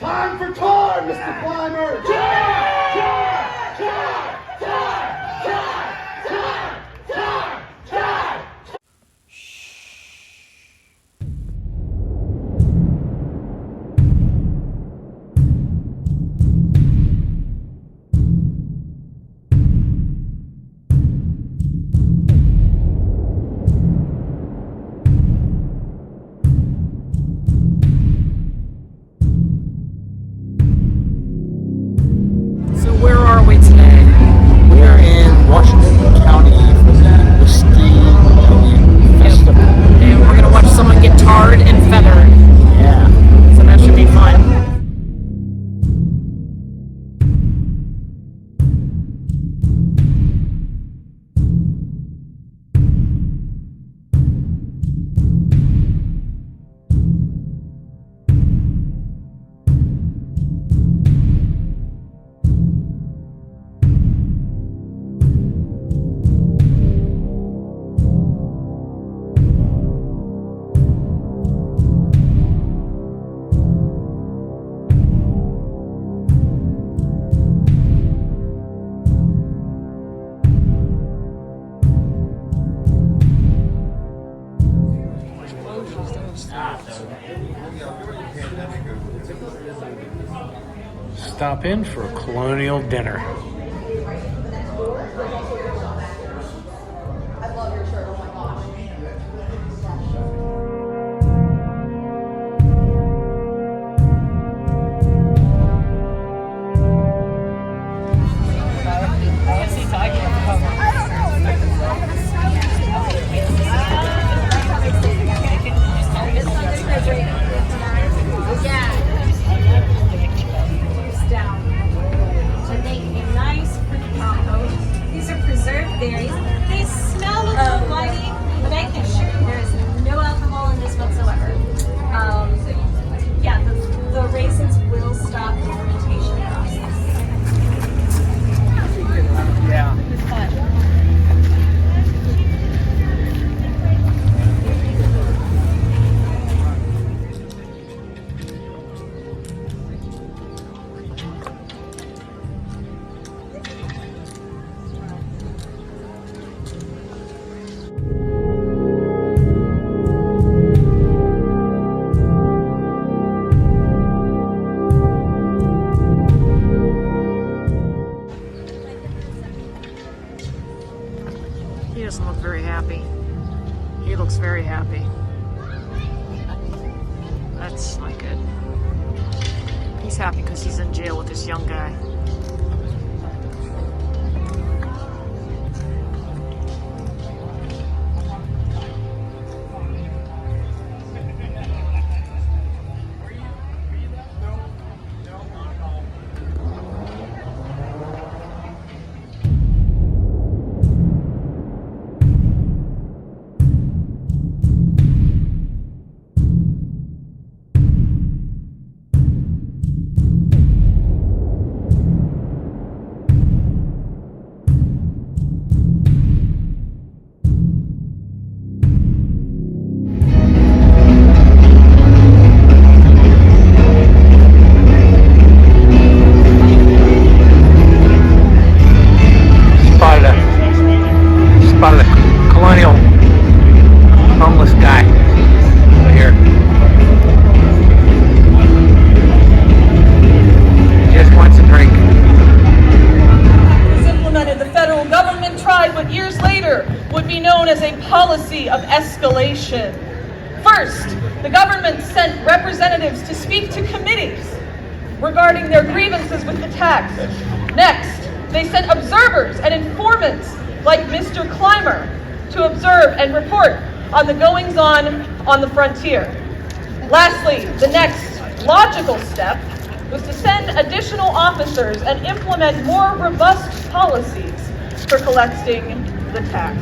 Time for time, Mr. Clymer! Where are we today? We are in Washington County for the Whiskey Festival. And we're gonna watch someone get tarred and feathered. Yeah. So that should be fun. Stop in for a colonial dinner. These are preserved berries. They smell a little whitey, but I can assure you there is no alcohol in this whatsoever. Yeah, the raisins will stop the fermentation process. Yeah. He doesn't look very happy. He looks very happy. That's not good. He's happy because he's in jail with this young guy. Spotted a colonial homeless guy over here. He just wants a drink. Was implemented, the federal government tried what years later would be known as a policy of escalation. First, the government sent representatives to speak to committees regarding their grievances with the tax. Next, they sent observers and informants like Mr. Clymer to observe and report on the goings-on the frontier. Lastly, the next logical step was to send additional officers and implement more robust policies for collecting the tax.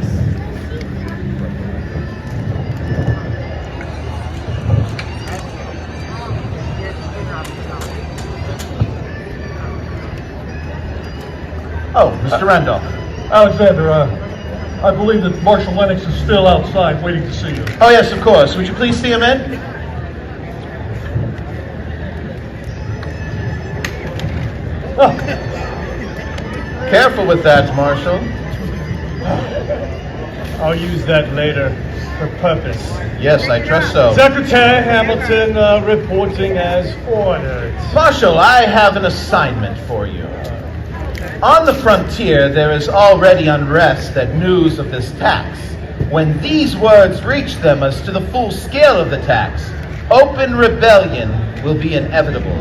Oh, Mr. Randolph. Alexander, I believe that Marshal Lennox is still outside waiting to see you. Oh, yes, of course. Would you please see him in? Careful with that, Marshal. I'll use that later for purpose. Yes, I trust so. Secretary Hamilton reporting as ordered. Marshal, I have an assignment for you. On the frontier, there is already unrest at news of this tax. When these words reach them as to the full scale of the tax, open rebellion will be inevitable.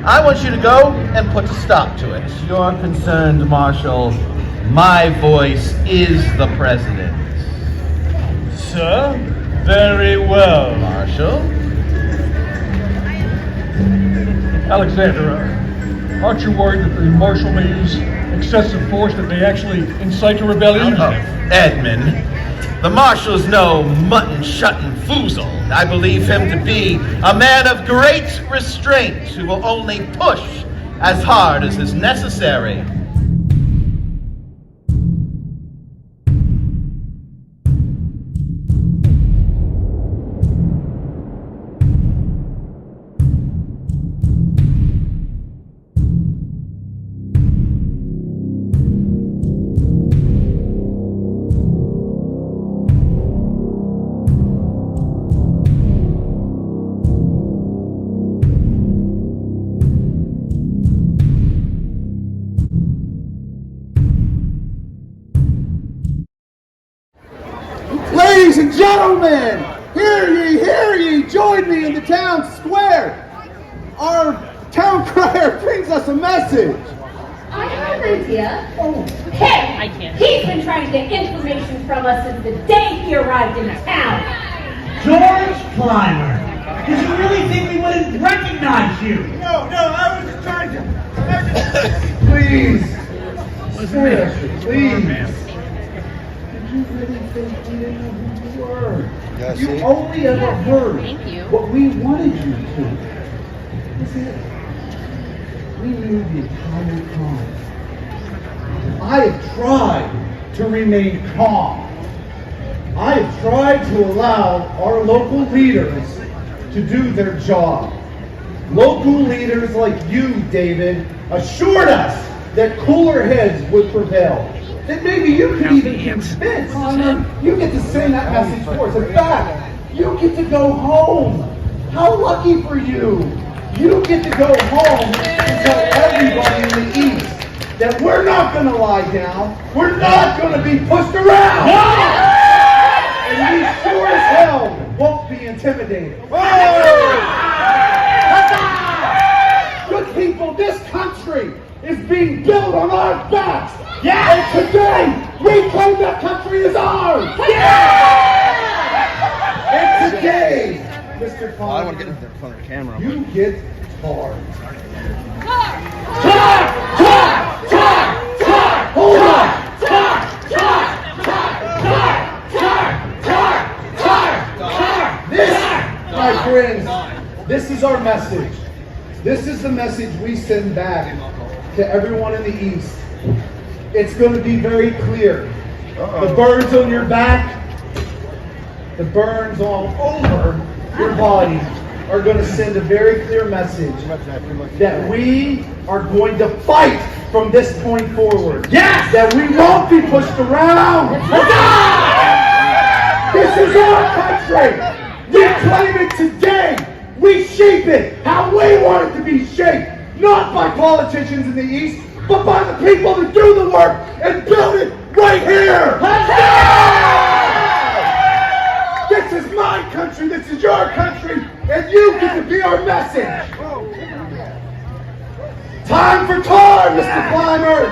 I want you to go and put a stop to it. You're concerned, Marshal. My voice is the president. Sir, very well. Marshal? Alexander, aren't you worried that the Marshal may use excessive force that may actually incite a rebellion? Edmund, the Marshal's no mutton-shutting foozle. I believe him to be a man of great restraint who will only push as hard as is necessary. Ladies and gentlemen, hear ye, join me in the town square. Our town crier brings us a message. I have an idea. Him! He's been trying to get information from us since the day he arrived in town. George Clymer, did you really think we wouldn't recognize you? No, I was trying to... Please. Seriously, please. Did you really think we didn't know who you were? You only ever heard what we wanted you to. That's it. We knew the entire time. I have tried to remain calm. I have tried to allow our local leaders to do their job. Local leaders like you, David, assured us that cooler heads would prevail. That maybe you could even convince. You get to send that message for us. In fact, you get to go home. How lucky for you. You get to go home and tell everybody in the East that we're not going to lie down. We're not going to be pushed around. And we sure as hell won't be intimidated. Good people, this country is being built on our backs. Yeah! And today, we claim that country is ours! Yeah! And today, Mr. Connor, I want to get in front of the camera. You get hard. Hold on! This, my friends, this is our message. This is the message we send back to everyone in the East. It's going to be very clear. The burns on your back, the burns all over your body are going to send a very clear message that we are going to fight from this point forward. Yes! That we won't be pushed around. This is our country. We claim it today. We shape it how we want it to be shaped. Not by politicians in the East, but by the people that do the work and build it right here. This is my country, this is your country, and you get to be our message. Time for tar, Mr. Clymer.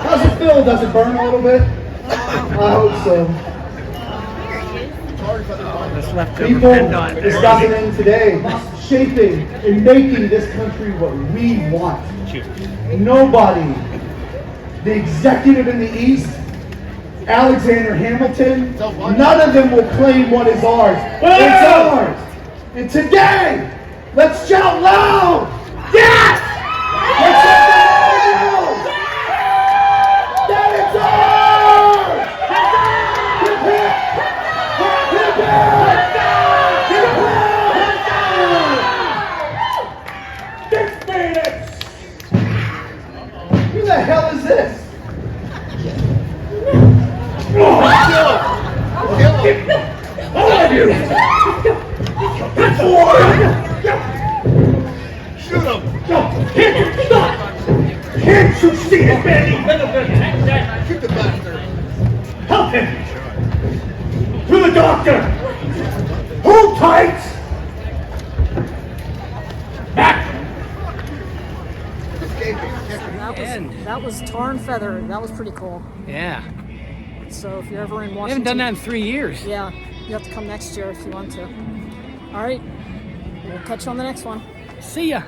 How's it feel? Does it burn a little bit? I hope so. People, this doesn't end today. Shaping and making this country what we want. Nobody the executive in the East, Alexander Hamilton, none of them will claim what is ours. It's ours. And today, let's shout loud. Yes! Let's let the world know that it's ours! Hip hip! Hip hip! Hip hip! 6 minutes! Who the hell is this? All of you! Shoot him! Can't you see it, Benny? Shoot the bastard! Help him! To the doctor! Hold tight! Back! That was Tar and Feather. That was pretty cool. Yeah. So if you're ever in We Washington, haven't done that in 3 years. yeah, you have to come next year if you want to. All right, we'll catch you on the next one. See ya.